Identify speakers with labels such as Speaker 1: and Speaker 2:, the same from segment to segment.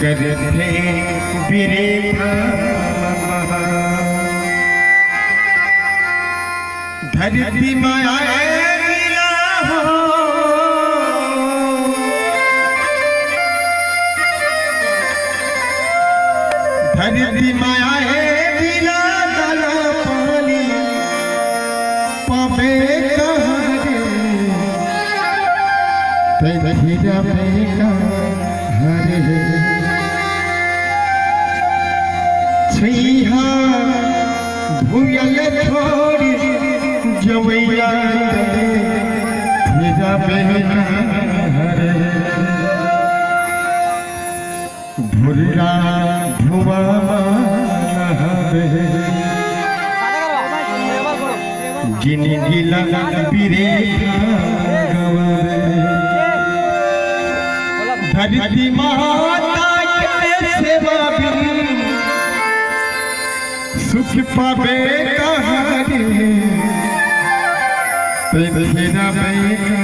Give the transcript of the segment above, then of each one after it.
Speaker 1: करते बिरे धरती माया हो धरती माया बिना दाना पानी पावे कहाँ हरे छैहा भूयल छोड़ी जवैया तेरा बेटा हरे भुल्ला धुआ गिन गिला बिरे धरती माता के सेवा बिन सुख पावे कहाँ तेरा बेटा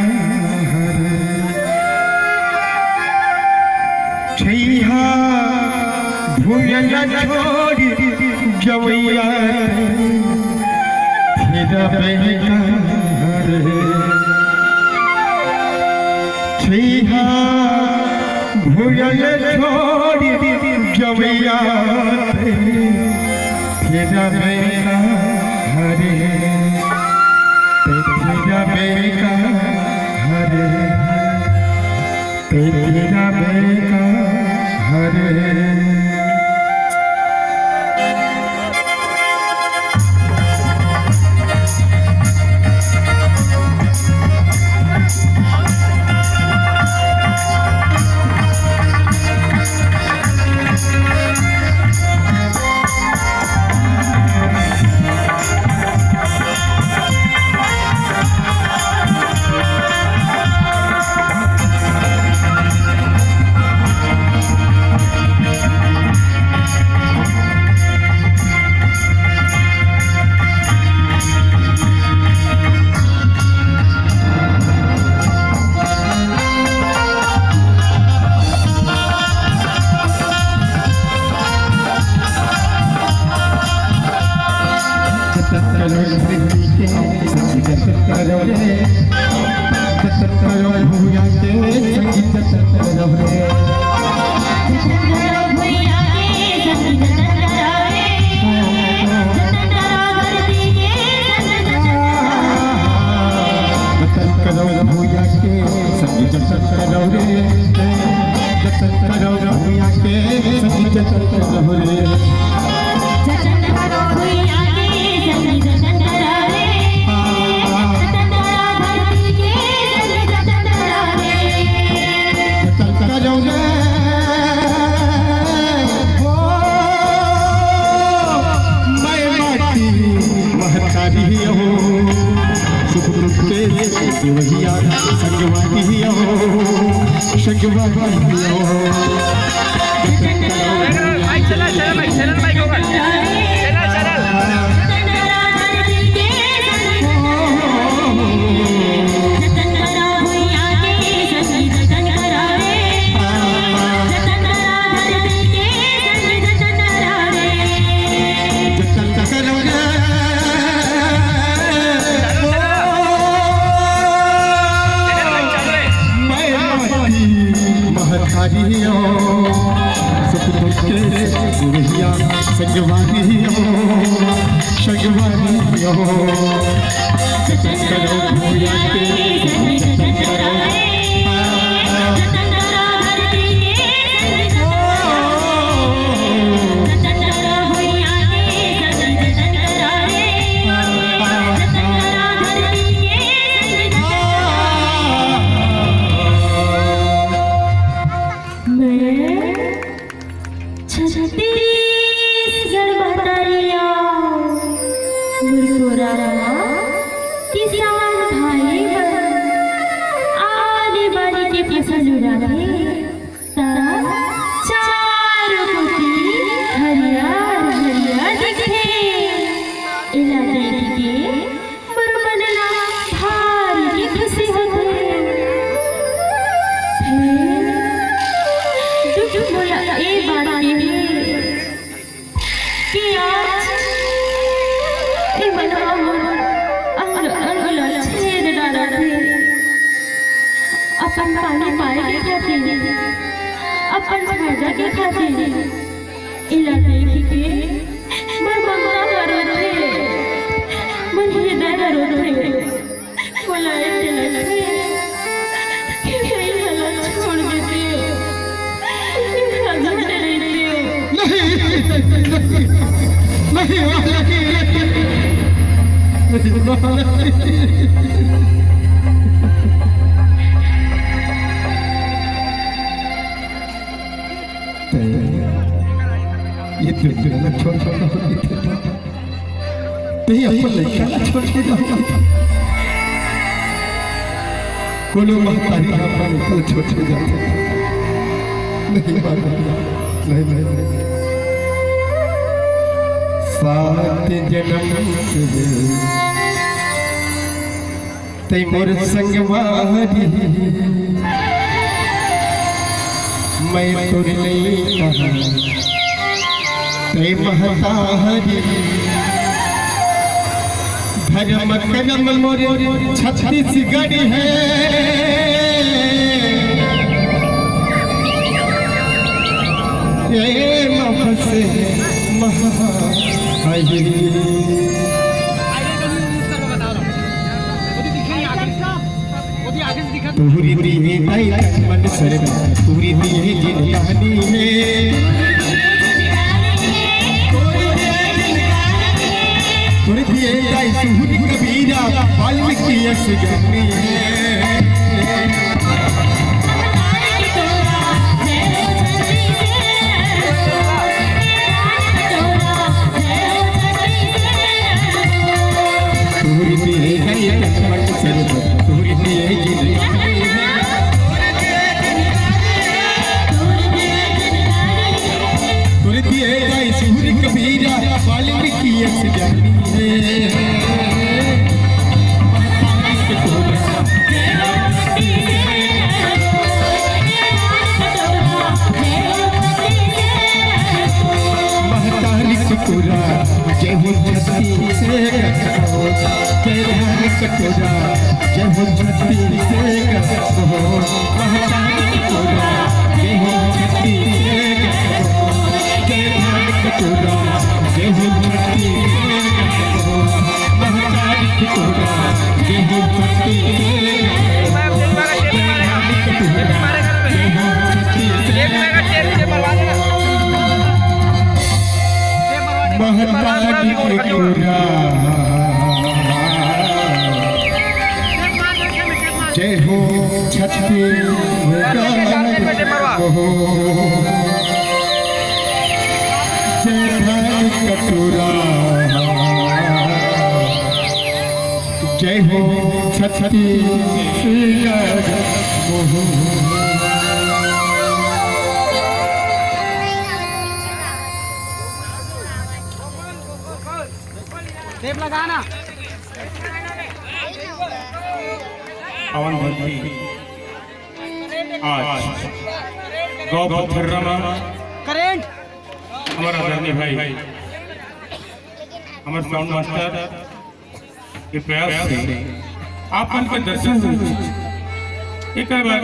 Speaker 1: छैहा भूयल छोड़ी जवैया तेरा बेटा छैहा भूयल छोड़ी जवैया तेरा बेटा हरे तेरा बेटा हरे तेरा बेटा हरे
Speaker 2: किसान भाई बात की कि आज ये मनवा अंग अंग लछेद डाला थे अपन पानी पाए के खातिर अपन छाजा के खातिर इला देखी के मन मंगला करो थे मन हृदय करो थे बुलाए चले थे कि कहीं हालत छोड़ देते हो हजार रहते हो
Speaker 1: ये छोड़ कोनो महतारी अपन को छोड़ जाते नहीं सात जन्म ते मोर संग मारी मैं तोर नहीं कहा ते महतारी धर्म कर्म मोर छत्तीसगढ़ है ये महसे महा तुहरी दिए दाई मन सर तुहरी दिए जिन कहानी है तुहरी दिए दाई सुहरी कबीरा वाल्मीकि असगनी है तुहरी दिए दाई मन सर तुहरी दिए जिन कबीरा वाल्मीकि असगनी महतारी कटोरा जय हो छत्ती से कहो जय कटोरा जय हो छत्ती से कहो महतारी कटोरा जय हो छत्ती से कहो कटोरा जय हो छत्ती कहो महतारी कटोरा जय हो छत्ती महतारी कटोरा जय हो छत्ती कहो कटोरा जय हो छत्तीसगढ़
Speaker 3: टेप लगाना
Speaker 4: पवन भट्टी आज गौ पत्थरमा
Speaker 3: करेंट
Speaker 4: हमारा आदरणीय भाई हमारे साउंड मास्टर के प्रयास से आपन के दर्शन हुए एक बार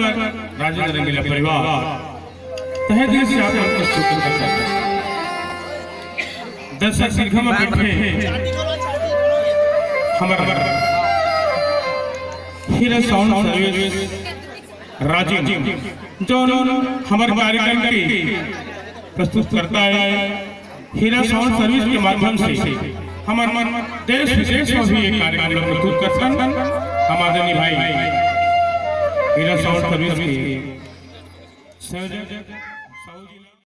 Speaker 4: राजेंद्र रंगीला परिवार तहे दिल से आपन का शुक्र करता है। दर्शक दीर्घ में बैठे हमारा हीरा साउंड सर्विस राजीव जो हमारे कार्यक्रम की प्रस्तुत करता है। हीरा साउंड सर्विस के माध्यम से हमारे देश विदेश में भी एक कार्यक्रम प्रस्तुत करते हैं। हम आदरणीय भाई हीरा साउंड सर्विस के